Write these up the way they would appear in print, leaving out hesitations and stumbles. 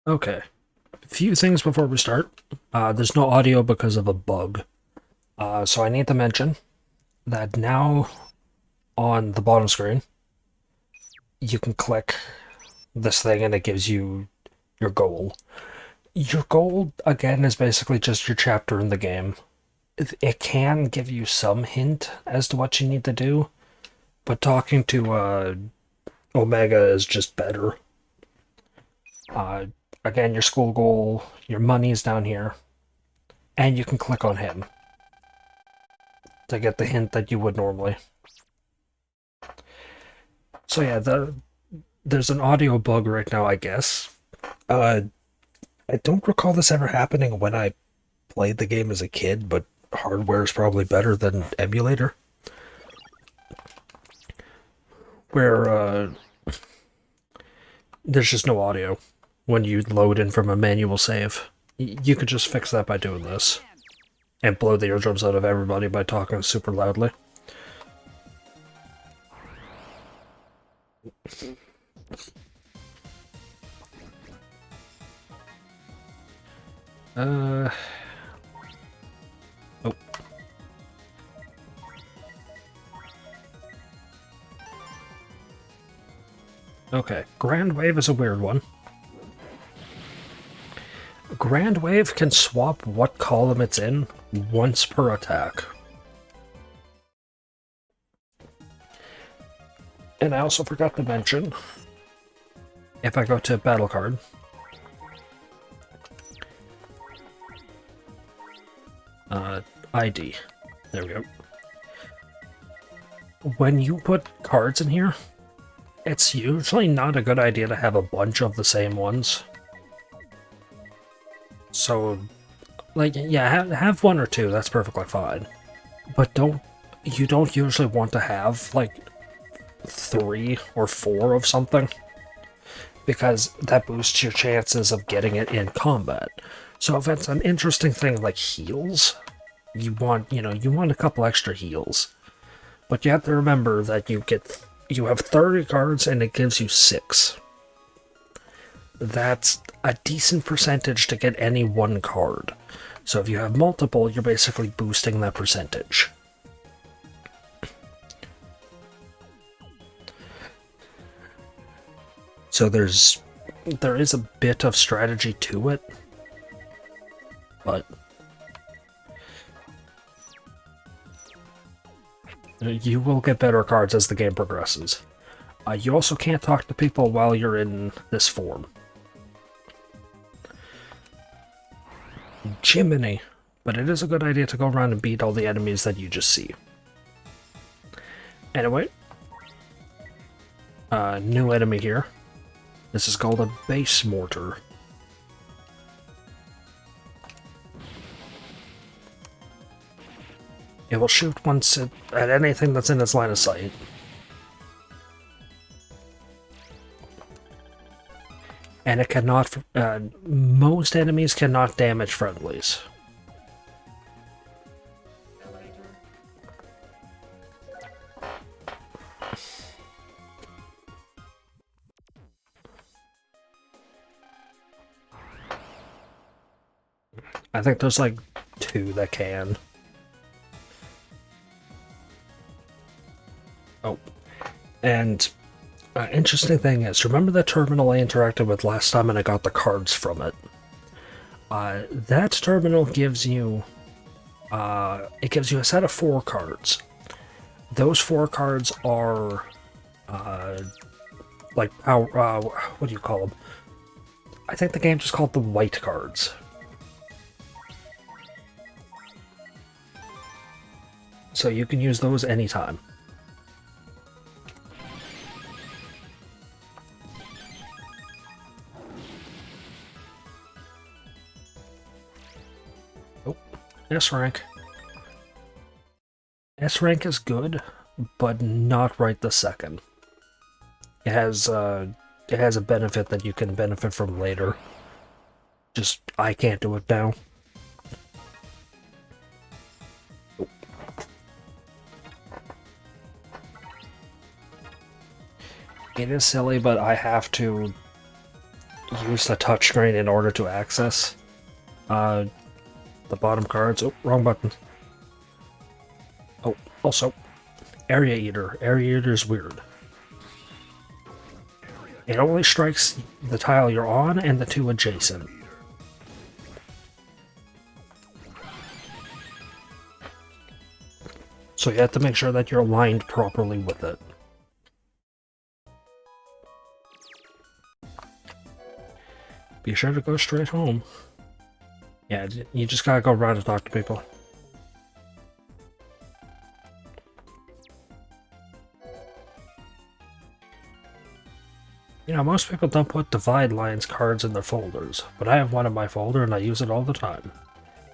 Okay, a few things before we start. There's no audio because of a bug. So I need to mention that now on the bottom screen, you can click this thing and it gives you your goal. Your goal, again, is basically just your chapter in the game. It can give you some hint as to what you need to do, but talking to Omega is just better. Uh, Again, your school goal, your money is down here, and you can click on him to get the hint that you would normally. So yeah, there's an audio bug right now, I guess. Uh, I don't recall this ever happening when I played the game as a kid, but hardware is probably better than emulator. Where there's just no audio when you load in from a manual save. You could just fix that by doing this. And blow the eardrums out of everybody by talking super loudly. Uh... Oh. Okay, Grand Wave is a weird one. Grand Wave can swap what column it's in once per attack. And I also forgot to mention, if I go to battle card, ID, there we go. When you put cards in here, it's usually not a good idea to have a bunch of the same ones. So, like, yeah, have one or two, that's perfectly fine. But you don't usually want to have, like, 3 or 4 of something, because that boosts your chances of getting it in combat. So if it's an interesting thing like heals, you want a couple extra heals. But you have to remember that you have 30 cards and it gives you 6. That's a decent percentage to get any one card. So if you have multiple, you're basically boosting that percentage. So there is a bit of strategy to it, but you will get better cards as the game progresses. You also can't talk to people while you're in this form. Jiminy, but it is a good idea to go around and beat all the enemies that you just see. Anyway, new enemy here. This is called a base mortar. It will shoot once at anything that's in its line of sight. And it cannot, most enemies cannot damage friendlies. I think there's like 2 that can. Oh, and interesting thing is, remember the terminal I interacted with last time and I got the cards from it? That terminal gives you, it gives you a set of 4 cards. Those 4 cards are, like, what do you call them? I think the game just called them white cards. So you can use those anytime. Oh, S rank. S rank is good, but not right this second. It has a benefit that you can benefit from later. Just I can't do it now. Oh. It is silly, but I have to use the touchscreen in order to access the bottom cards. Oh, wrong button. Oh, also, Area Eater. Area Eater is weird. It only strikes the tile you're on and the two adjacent. So you have to make sure that you're aligned properly with it. Be sure to go straight home. Yeah, you just gotta go around and talk to people. You know, most people don't put Divide Lines cards in their folders, but I have one in my folder and I use it all the time.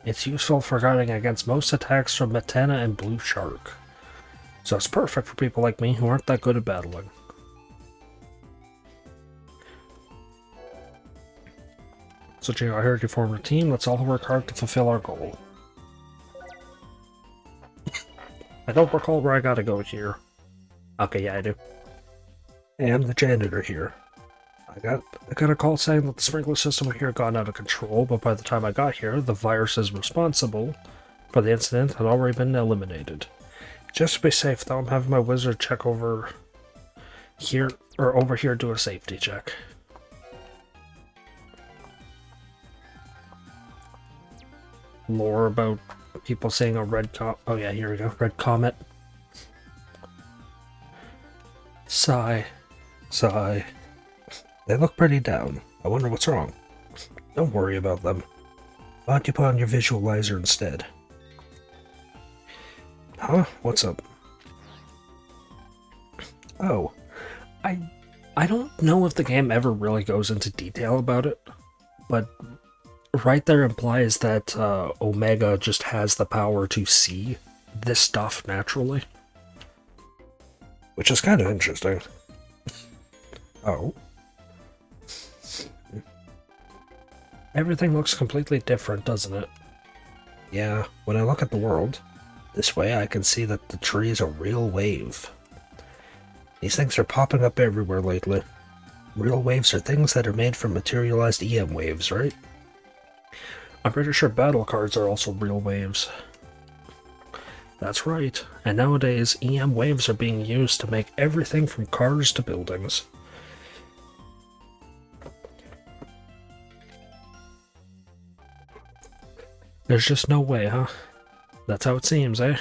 It's useful for guarding against most attacks from Metana and Blue Shark. So it's perfect for people like me who aren't that good at battling. So Gio, I heard you formed a team. Let's all work hard to fulfill our goal. I don't recall where I gotta go here. Okay, yeah, I do. I am the janitor here. I got a call saying that the sprinkler system here had gone out of control, but by the time I got here, the viruses responsible for the incident had already been eliminated. Just to be safe, though, I'm having my wizard check over here, do a safety check. Lore about people seeing a red oh yeah, here we go, red comet. Sigh. Sigh. They look pretty down. I wonder what's wrong. Don't worry about them. Why don't you put on your visualizer instead? Huh? What's up? Oh. I don't know if the game ever really goes into detail about it, but right there implies that Omega just has the power to see this stuff naturally. Which is kind of interesting. Oh. Everything looks completely different, doesn't it? Yeah, when I look at the world, this way I can see that the tree is a real wave. These things are popping up everywhere lately. Real waves are things that are made from materialized EM waves, right? I'm pretty sure battle cards are also real waves. That's right, and nowadays EM waves are being used to make everything from cars to buildings. There's just no way, huh? That's how it seems, eh?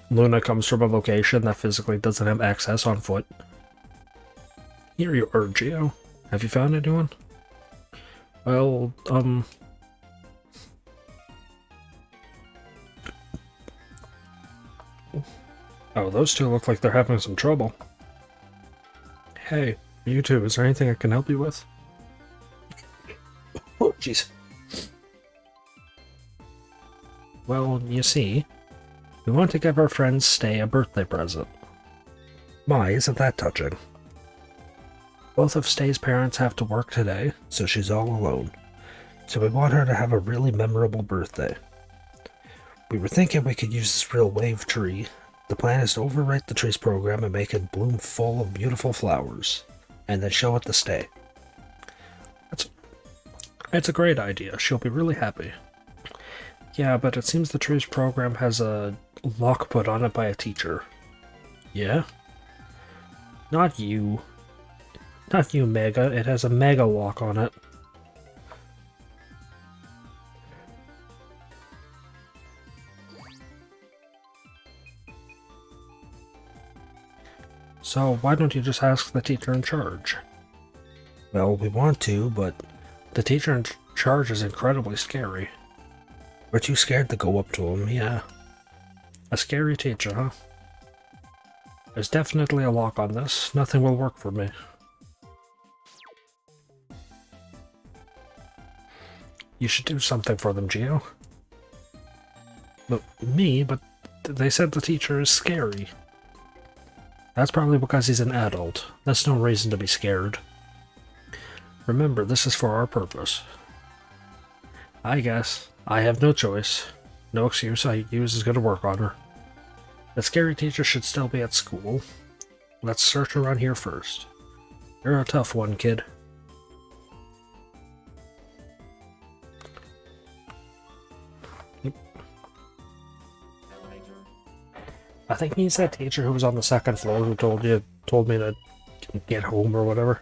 Luna comes from a location that physically doesn't have access on foot. Here you are, Geo. Have you found anyone? Well, oh, those two look like they're having some trouble. Hey, you two, is there anything I can help you with? Oh, jeez. Well, you see, we want to give our friend Stay a birthday present. My, isn't that touching? Both of Stay's parents have to work today, so she's all alone. So we want her to have a really memorable birthday. We were thinking we could use this real wave tree. The plan is to overwrite the tree's program and make it bloom full of beautiful flowers, and then show it to Stay. It's a great idea. She'll be really happy. Yeah, but it seems the tree's program has a lock put on it by a teacher. Yeah? Not you. Not you, Mega. It has a Mega lock on it. So why don't you just ask the teacher in charge? Well, we want to, but the teacher in charge is incredibly scary. We're too scared to go up to him, yeah. A scary teacher, huh? There's definitely a lock on this. Nothing will work for me. You should do something for them, Geo. But me? But they said the teacher is scary. That's probably because he's an adult. That's no reason to be scared. Remember, this is for our purpose. I guess. I have no choice. No excuse I use is going to work on her. The scary teacher should still be at school. Let's search around here first. You're a tough one, kid. I think he's that teacher who was on the second floor who told me to get home or whatever.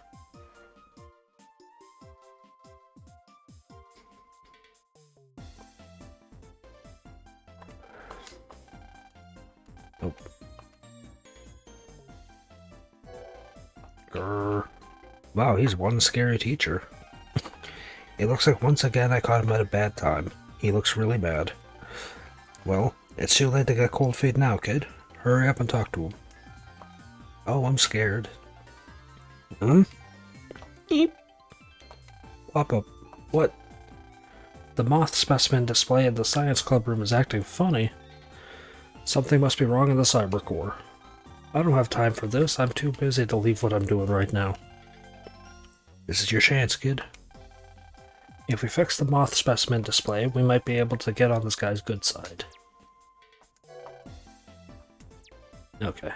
Nope. Grr. Wow, he's one scary teacher. It looks like once again I caught him at a bad time. He looks really bad. Well, it's too late to get cold feet now, kid. Hurry up and talk to him. Oh, I'm scared. Hmm? Eep. Pop up. What? The moth specimen display in the science club room is acting funny. Something must be wrong in the cyber core. I don't have time for this. I'm too busy to leave what I'm doing right now. This is your chance, kid. If we fix the moth specimen display, we might be able to get on this guy's good side. Okay.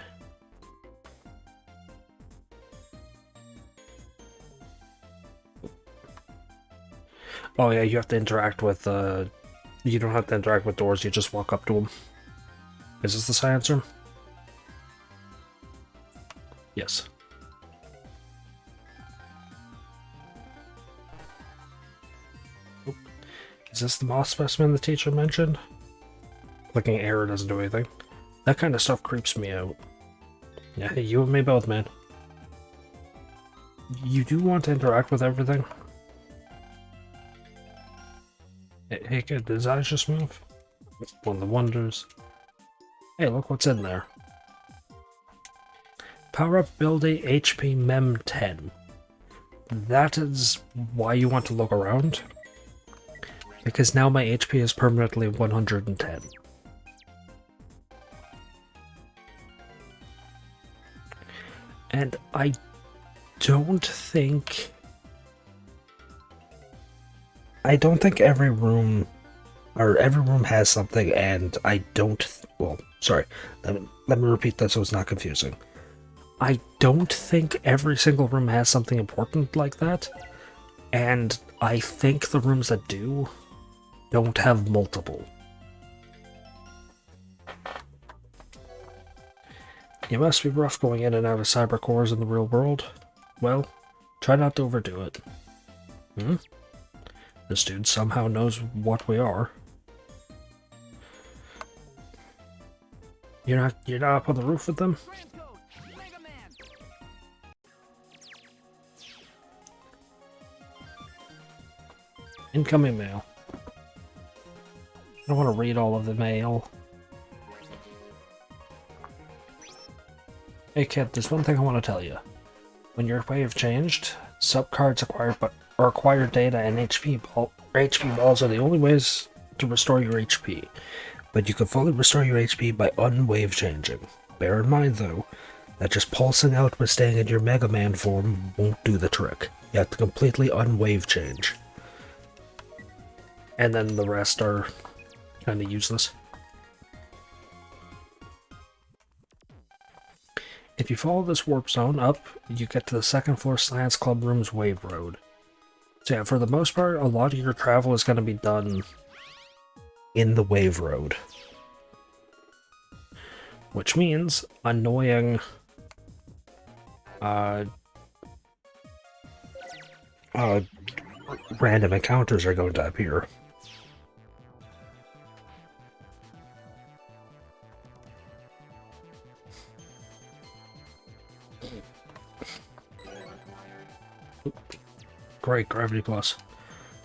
Oh yeah, you have to interact with, you don't have to interact with doors, you just walk up to them. Is this the science room? Yes. Oop. Is this the moth specimen the teacher mentioned? Clicking error doesn't do anything. That kind of stuff creeps me out. Yeah, hey, you and me both, man. You do want to interact with everything? Hey kid, did his eyes just move? One of the wonders. Hey, look what's in there. Power up ability HP Mem 10. That is why you want to look around. Because now my HP is permanently 110. And I don't think every room has something, and I don't well, sorry. Let me repeat that so it's not confusing. I don't think every single room has something important like that, and I think the rooms that do don't have multiple. It must be rough going in and out of cyber cores in the real world. Well, try not to overdo it. Hmm? This dude somehow knows what we are. You're not up on the roof with them? Incoming mail. I don't want to read all of the mail. Hey kid, there's one thing I want to tell you. When your wave changed, subcards acquired data and HP balls are the only ways to restore your HP. But you can fully restore your HP by unwave changing. Bear in mind though, that just pulsing out but staying in your Megaman form won't do the trick. You have to completely unwave change. And then the rest are kinda useless. If you follow this warp zone up, you get to the second floor science club room's wave road. So yeah, for the most part, a lot of your travel is going to be done in the wave road. Which means annoying random encounters are going to appear. Great, Gravity Plus.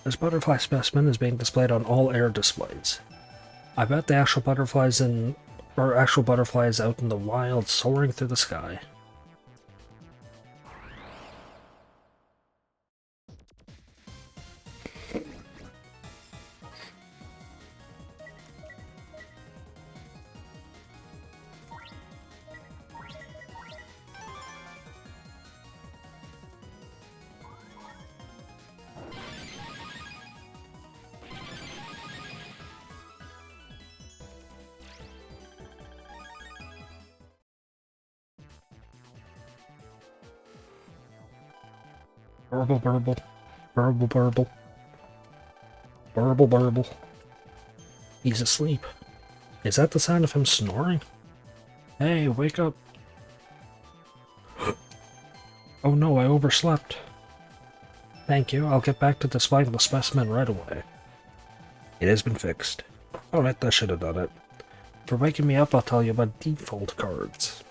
This butterfly specimen is being displayed on all air displays. I bet the actual butterflies out in the wild soaring through the sky. Burble, burble. Burble, burble. Burble, burble. He's asleep. Is that the sound of him snoring? Hey, wake up. Oh no, I overslept. Thank you, I'll get back to displaying the specimen right away. It has been fixed. Alright, that should have done it. For waking me up, I'll tell you about default cards.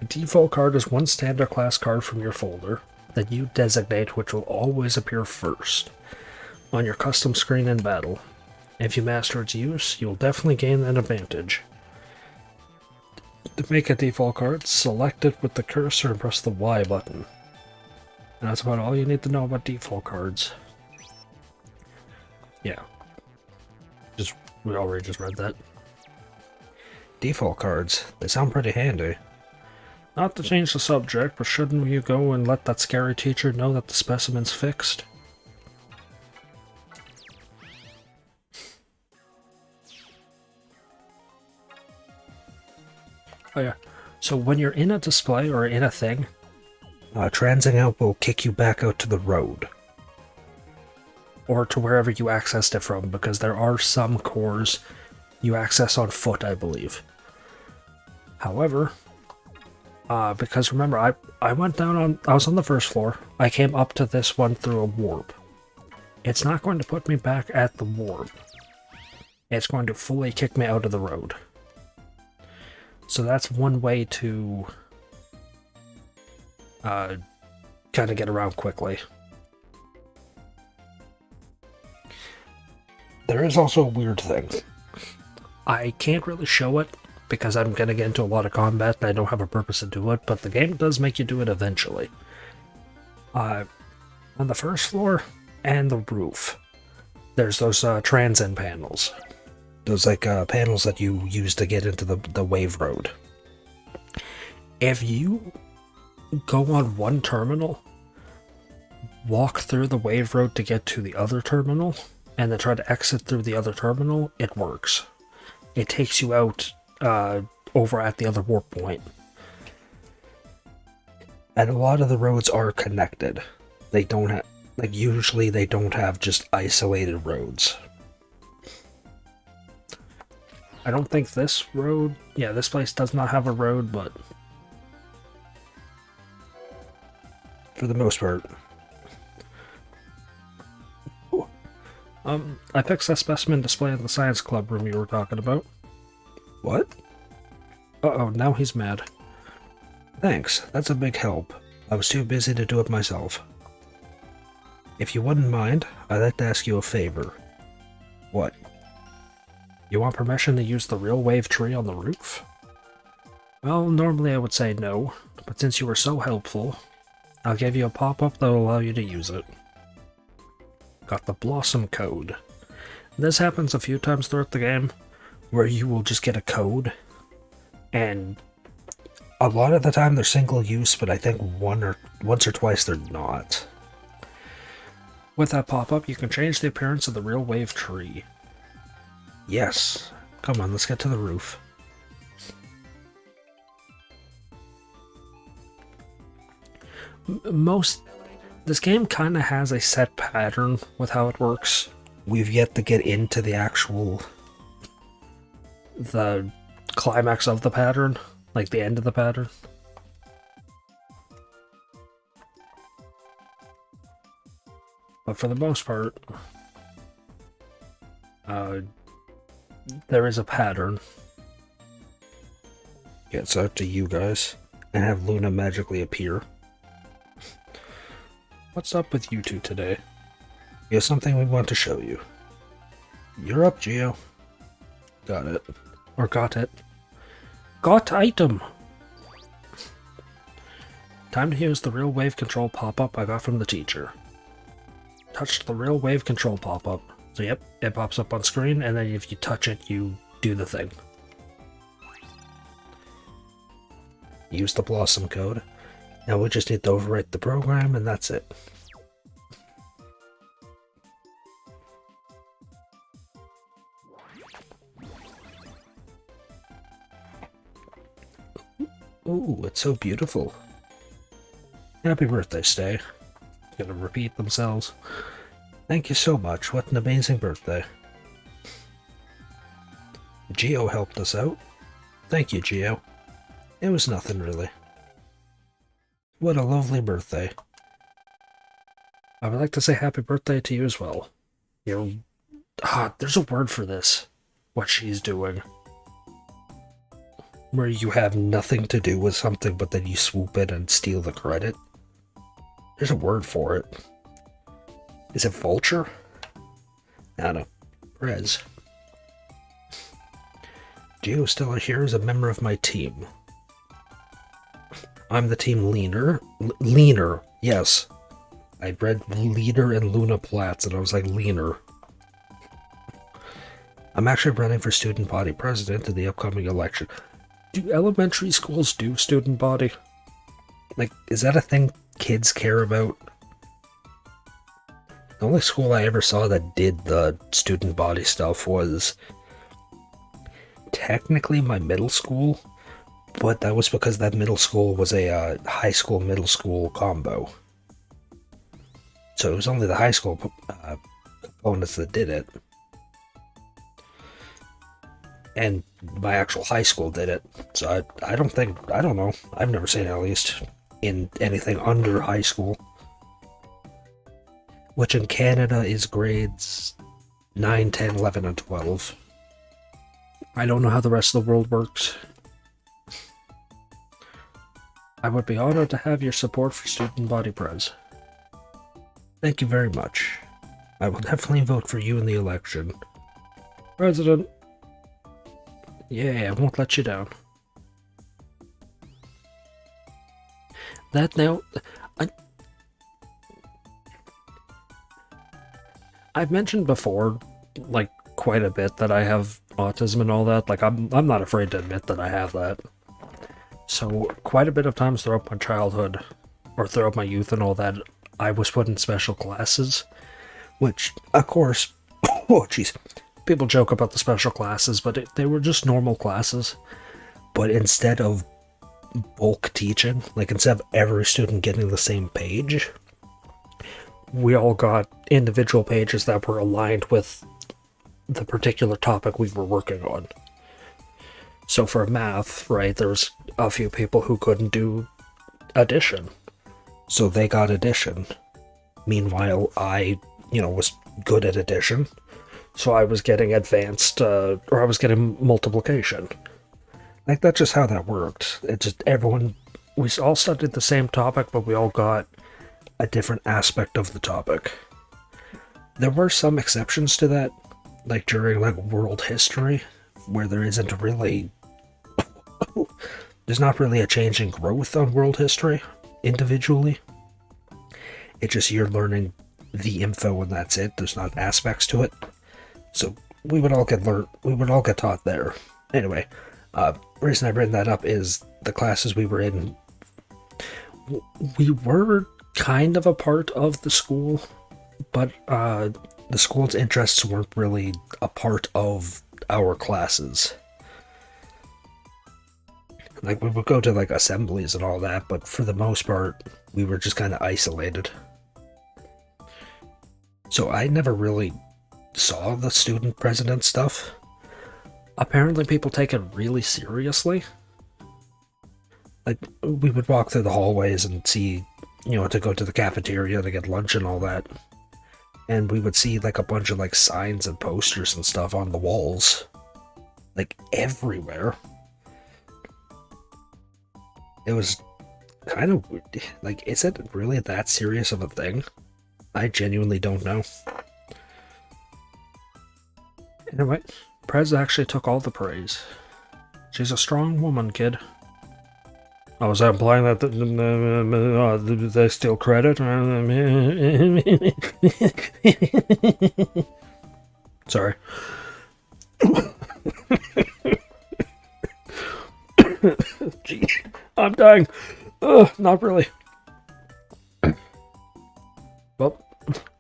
A default card is one standard class card from your folder that you designate, which will always appear first on your custom screen in battle. If you master its use, you'll definitely gain an advantage. To make a default card, select it with the cursor and press the Y button. And that's about all you need to know about default cards. Yeah. We already just read that. Default cards, they sound pretty handy. Not to change the subject, but shouldn't you go and let that scary teacher know that the specimen's fixed? Oh yeah, so when you're in a display or in a thing, transing out will kick you back out to the road. Or to wherever you accessed it from, because there are some cores you access on foot, I believe. However, because remember, I went down on, I was on the first floor, I came up to this one through a warp. It's not going to put me back at the warp. It's going to fully kick me out of the road. So that's one way to kind of get around quickly. There is also a weird thing. I can't really show it because I'm going to get into a lot of combat and I don't have a purpose to do it, but the game does make you do it eventually. On the first floor and the roof, there's those transit panels. Those panels that you use to get into the wave road. If you go on one terminal, walk through the wave road to get to the other terminal, and then try to exit through the other terminal, it works. It takes you out over at the other warp point. And a lot of the roads are connected. They don't have, usually they don't have just isolated roads. I don't think this road, yeah, this place does not have a road, but for the most part. I fixed that specimen display in the science club room you were talking about. What? Uh-oh, now he's mad. Thanks, that's a big help. I was too busy to do it myself. If you wouldn't mind, I'd like to ask you a favor. What? You want permission to use the real wave tree on the roof? Well, normally I would say no, but since you were so helpful, I'll give you a pop-up that will allow you to use it. Got the Blossom code. This happens a few times throughout the game, where you will just get a code, and a lot of the time they're single use, but I think once or twice they're not. With that pop-up, you can change the appearance of the real wave tree. Yes. Come on, let's get to the roof. This game kind of has a set pattern with how it works. We've yet to get into the climax of the pattern, like the end of the pattern. But for the most part, there is a pattern. It's up to you guys, and have Luna magically appear. What's up with you two today? We have something we want to show you. You're up, Geo. Got it. Or got it. Got item! Time to use the real wave control pop-up I got from the teacher. Touch the real wave control pop-up. So yep, it pops up on screen, and then if you touch it, you do the thing. Use the Blossom code. Now we just need to overwrite the program, and that's it. Ooh, it's so beautiful. Happy birthday, Stay. gonna repeat themselves. Thank you so much. What an amazing birthday. Geo helped us out. Thank you, Geo. It was nothing, really. What a lovely birthday. I would like to say happy birthday to you as well. You're... there's a word for this. What she's doing. Where you have nothing to do with something, but then you swoop in and steal the credit. There's a word for it. Is it vulture? I don't know. Rez. Geo still here as a member of my team. I'm the team leaner. Leaner, yes. I read leader and Luna Platts and I was like, leaner. I'm actually running for student body president in the upcoming election. Do elementary schools do student body? Like, is that a thing kids care about? The only school I ever saw that did the student body stuff was technically my middle school, but that was because that middle school was a high school middle school combo. So it was only the high school components that did it. And my actual high school did it. So I don't know. I've never seen it, at least, in anything under high school. Which in Canada is grades 9, 10, 11, and 12. I don't know how the rest of the world works. I would be honored to have your support for Student Body Prez. Thank you very much. I will definitely vote for you in the election. President. Yeah, I won't let you down. That now... I've mentioned before, like, quite a bit that I have autism and all that. Like, I'm not afraid to admit that I have that. So, quite a bit of times throughout my childhood, or throughout my youth and all that, I was put in special classes. Which, of course... oh, jeez. People joke about the special classes, but they were just normal classes. But instead of bulk teaching, like instead of every student getting the same page, we all got individual pages that were aligned with the particular topic we were working on. So for math, right, there was a few people who couldn't do addition. So they got addition. Meanwhile, I, was good at addition. So I was getting advanced, or I was getting multiplication. Like, that's just how that worked. It just, we all studied the same topic, but we all got a different aspect of the topic. There were some exceptions to that, like during, world history, where there isn't really... there's not really a change in growth on world history, individually. It's just you're learning the info and that's it. There's not aspects to it. So we would all get taught there. Anyway, reason I bring that up is the classes we were in. We were kind of a part of the school, but the school's interests weren't really a part of our classes. Like, we would go to, assemblies and all that, but for the most part, we were just kind of isolated. So I never really saw the student president stuff. Apparently people take it really seriously. Like, we would walk through the hallways and see, to go to the cafeteria to get lunch and all that. And we would see, a bunch of, signs and posters and stuff on the walls. Everywhere. It was kind of weird. Is it really that serious of a thing? I genuinely don't know. Anyway, Prez actually took all the praise. She's a strong woman, kid. Oh, was that implying that they steal credit? Sorry. Gee, I'm dying. Not really. Well,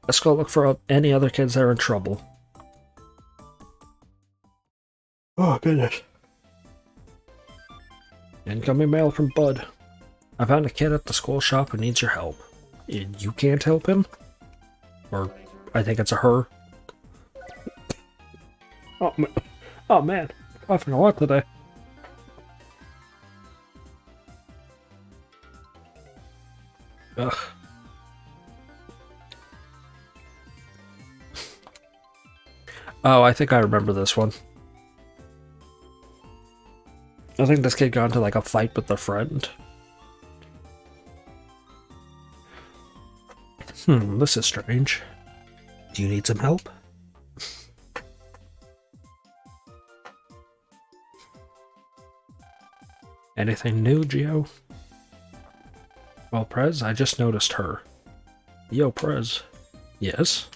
let's go look for any other kids that are in trouble. Oh, goodness. Incoming mail from Bud. I found a kid at the school shop who needs your help. You can't help him? Or, I think it's a her. Oh man, coughing a lot today. Ugh. Oh, I think I remember this one. I think this kid got into like a fight with a friend. This is strange. Do you need some help? Anything new, Gio? Well, Prez, I just noticed her. Yo, Prez. Yes?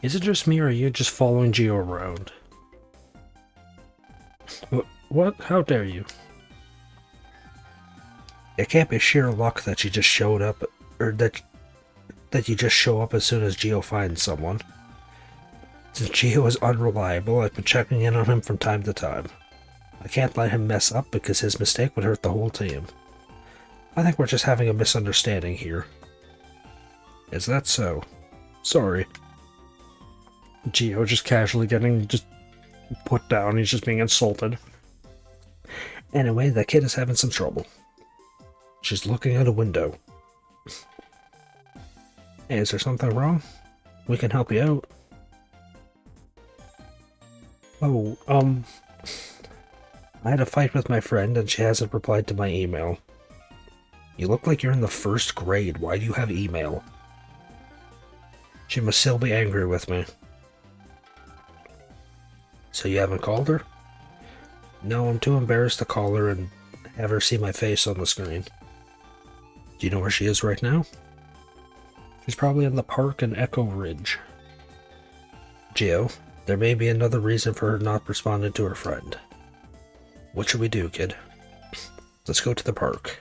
Is it just me or are you just following Gio around? What? How dare you? It can't be sheer luck that you just showed up, or that you just show up as soon as Gio finds someone. Since Gio is unreliable, I've been checking in on him from time to time. I can't let him mess up because his mistake would hurt the whole team. I think we're just having a misunderstanding here. Is that so? Sorry. Gio just casually getting put down. He's just being insulted. Anyway, that kid is having some trouble. She's looking out a window. Hey, is there something wrong? We can help you out. Oh, I had a fight with my friend and she hasn't replied to my email. You look like you're in the 1st grade. Why do you have email? She must still be angry with me. So you haven't called her? No, I'm too embarrassed to call her and have her see my face on the screen. Do you know where she is right now? She's probably in the park in Echo Ridge. Gio, there may be another reason for her not responding to her friend. What should we do, kid? Let's go to the park.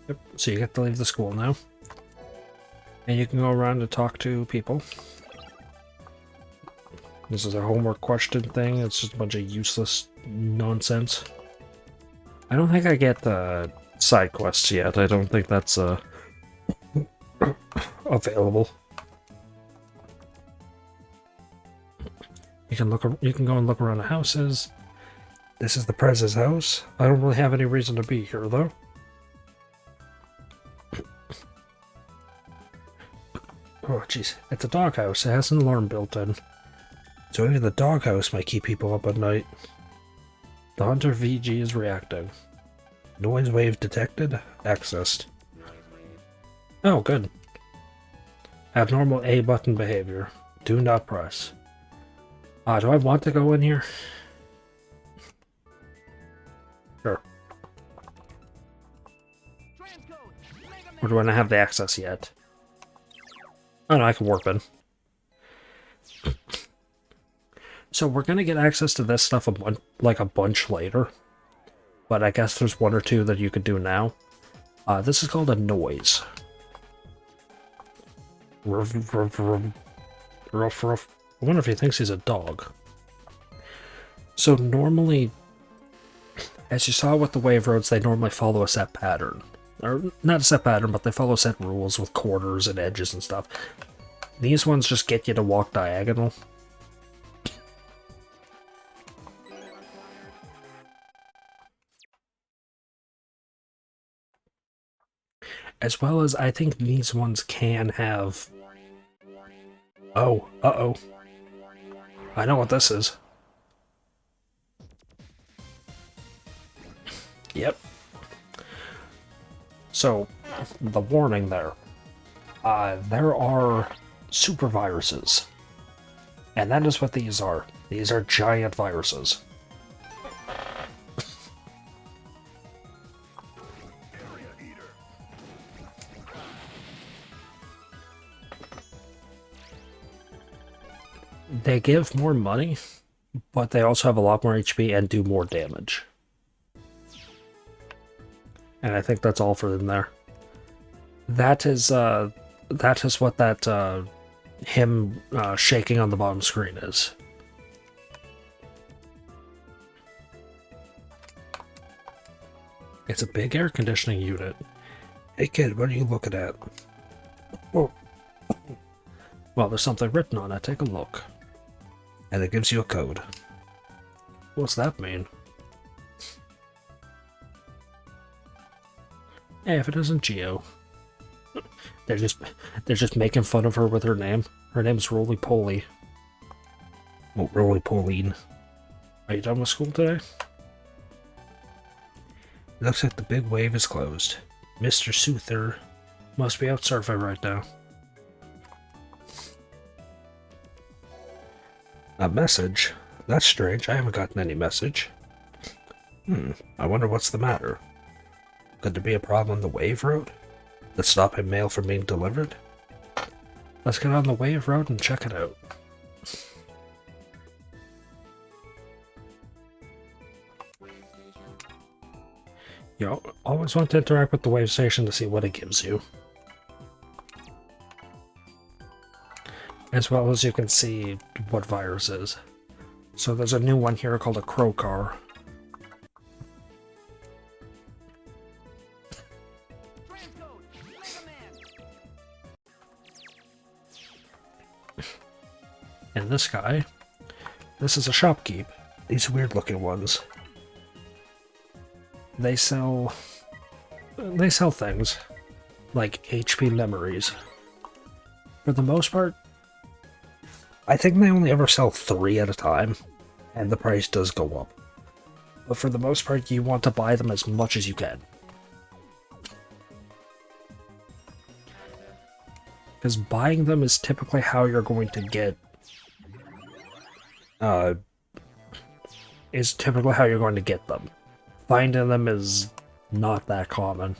Yep, so you get to leave the school now. And you can go around and talk to people. This is a homework question thing. It's just a bunch of useless nonsense. I don't think I get the side quests yet. I don't think that's available. You can go and look around the houses. This is the Prez's house. I don't really have any reason to be here though. Oh jeez, it's a doghouse. It has an alarm built in. So even the doghouse might keep people up at night. The Hunter VG is reacting. Noise wave detected. Accessed. Oh, good. Abnormal A button behavior. Do not press. Do I want to go in here? Sure. Or do I not have the access yet? Oh no, I can warp in. So we're gonna get access to this stuff a bunch later, but I guess there's one or two that you could do now. This is called a noise. Ruff, ruff, ruff, ruff, ruff. I wonder if he thinks he's a dog. So normally, as you saw with the wave roads, they normally follow a set pattern. Or not a set pattern, but they follow set rules with corners and edges and stuff. These ones just get you to walk diagonal. As well as, I think these ones can have... Oh, uh-oh. I know what this is. Yep. So, the warning there. There are super viruses. And that is what these are. These are giant viruses. They give more money, but they also have a lot more HP and do more damage. And I think that's all for them there. That is what that him shaking on the bottom screen is. It's a big air conditioning unit. Hey kid, what are you looking at? Oh. Well, there's something written on it. Take a look. And it gives you a code. What's that mean? Hey, if it isn't Geo. They're just making fun of her with her name. Her name's Roly Poly. Oh, Roly Pauline. Are you done with school today? Looks like the big wave is closed. Mr. Soother must be out surfing right now. A message? That's strange. I haven't gotten any message. I wonder what's the matter. Could there be a problem on the Wave Road that's stopping mail from being delivered? Let's get on the Wave Road and check it out. You always want to interact with the Wave Station to see what it gives you. As well as you can see what virus is. So there's a new one here called a Crow Car. And this guy, this is a shopkeep. These weird looking ones. They sell things like HP memories. For the most part, I think they only ever sell 3 at a time, and the price does go up. But for the most part, you want to buy them as much as you can. Because buying them is typically how you're going to get... is typically how you're going to get them. Finding them is not that common.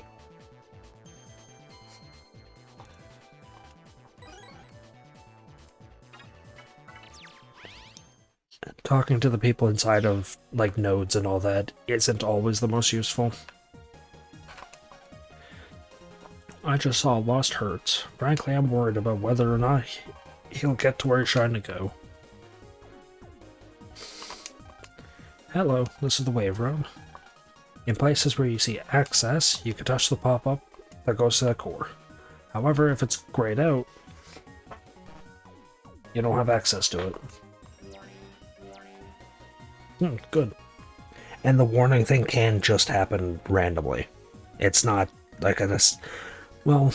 Talking to the people inside of, like, nodes and all that isn't always the most useful. I just saw Lost Hurts. Frankly, I'm worried about whether or not he'll get to where he's trying to go. Hello, this is the Wave Road. In places where you see access, you can touch the pop-up that goes to the core. However, if it's grayed out, you don't have access to it. Good. And the warning thing can just happen randomly. It's not like well,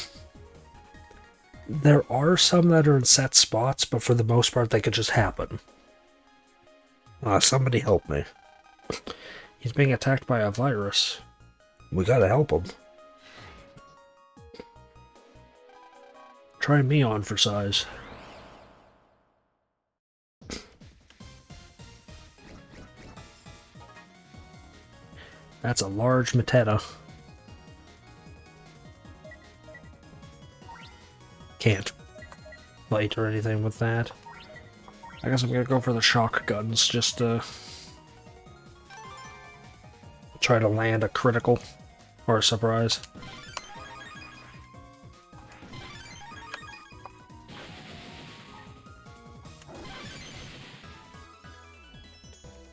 there are some that are in set spots, but for the most part they could just happen. Somebody help me. He's being attacked by a virus. We gotta help him. Try me on for size. That's a large Mateta. Can't fight or anything with that. I guess I'm gonna go for the shock guns just to try to land a critical or a surprise.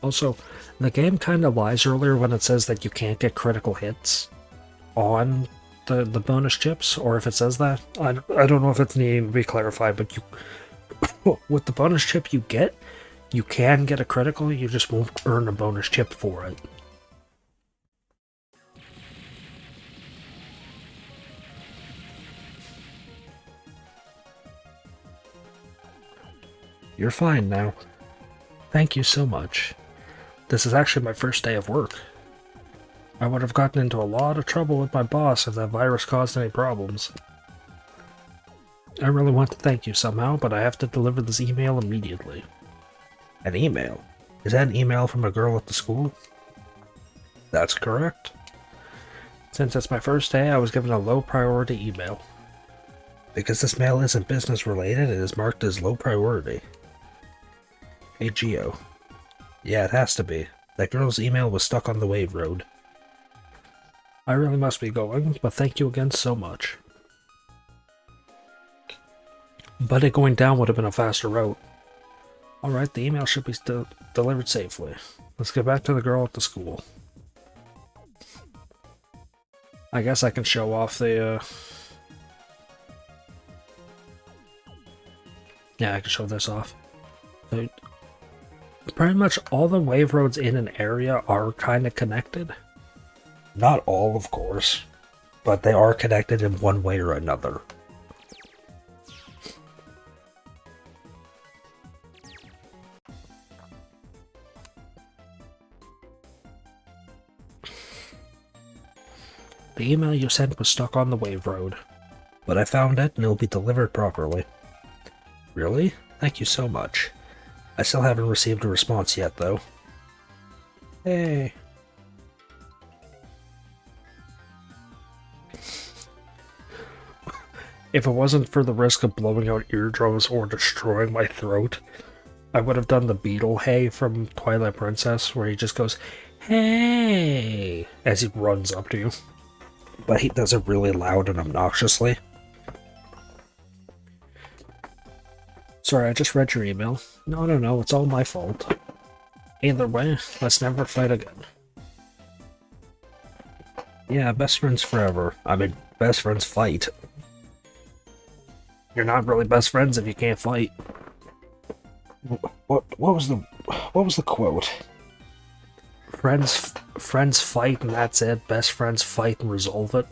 Also, the game kind of lies earlier when it says that you can't get critical hits on the bonus chips, or if it says that. I don't know if it's needing to be clarified, but you with the bonus chip you can get a critical, you just won't earn a bonus chip for it. You're fine now. Thank you so much. This is actually my first day of work. I would have gotten into a lot of trouble with my boss if that virus caused any problems. I really want to thank you somehow, but I have to deliver this email immediately. An email? Is that an email from a girl at the school? That's correct. Since it's my first day, I was given a low priority email. Because this mail isn't business related, it is marked as low priority. Hey Geo. Yeah, it has to be. That girl's email was stuck on the Wave Road. I really must be going, but thank you again so much. But it going down would have been a faster route. Alright, the email should be delivered safely. Let's get back to the girl at the school. I guess I can show off the, yeah, I can show this off. So, pretty much all the wave roads in an area are kind of connected. Not all, of course, but they are connected in one way or another. The email you sent was stuck on the wave road, but I found it and it'll be delivered properly. Really? Thank you so much. I still haven't received a response yet, though. Hey. If it wasn't for the risk of blowing out eardrums or destroying my throat, I would have done the beetle hey from Twilight Princess, where he just goes, hey, as he runs up to you. But he does it really loud and obnoxiously. Sorry, I just read your email. No, it's all my fault. Either way, let's never fight again. Yeah, best friends forever. I mean, best friends fight. You're not really best friends if you can't fight. What was the quote? Friends fight and that's it. Best friends fight and resolve it.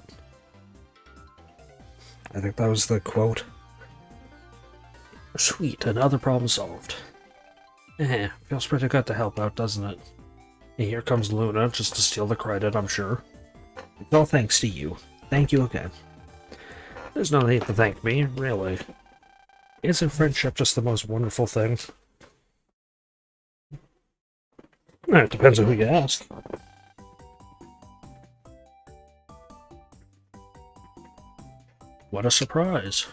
I think that was the quote. Sweet, another problem solved. Feels pretty good to help out, doesn't it? And here comes Luna, just to steal the credit, I'm sure. It's all thanks to you. Thank you again. There's no need to thank me, really. Isn't friendship just the most wonderful thing? It depends on who you ask. What a surprise.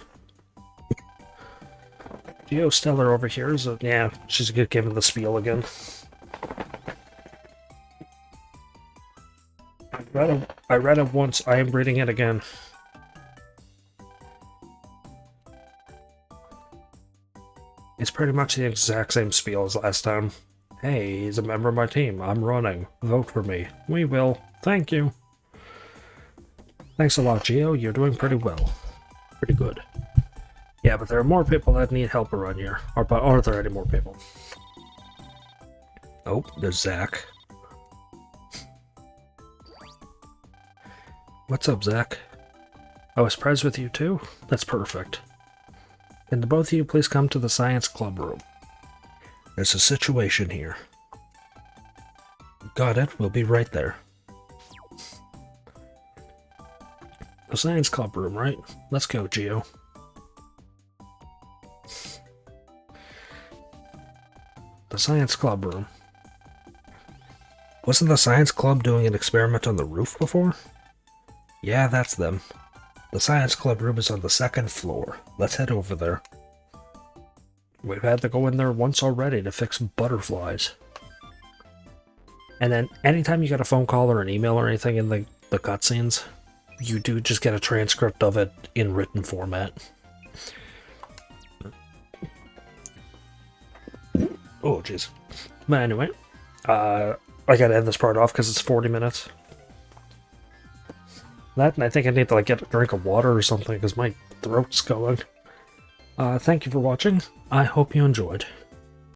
Geo Stellar over here is a... yeah, she's giving the spiel again. I read it once, I am reading it again. It's pretty much the exact same spiel as last time. Hey, he's a member of my team. I'm running. Vote for me. We will. Thank you. Thanks a lot, Geo. You're doing pretty well. Pretty good. Yeah, but there are more people that need help around here. Or are there any more people? Oh, there's Zach. What's up, Zach? I was surprised with you too? That's perfect. Can the both of you please come to the science club room? There's a situation here. Got it, we'll be right there. The science club room, right? Let's go, Geo. The science club room. Wasn't the science club doing an experiment on the roof before? Yeah, that's them. The science club room is on the 2nd floor. Let's head over there. We've had to go in there once already to fix butterflies. And then anytime you get a phone call or an email or anything in the cutscenes, you do just get a transcript of it in written format. Oh, jeez. But anyway, I gotta end this part off because it's 40 minutes. That, and I think I need to like get a drink of water or something because my throat's going. Thank you for watching. I hope you enjoyed.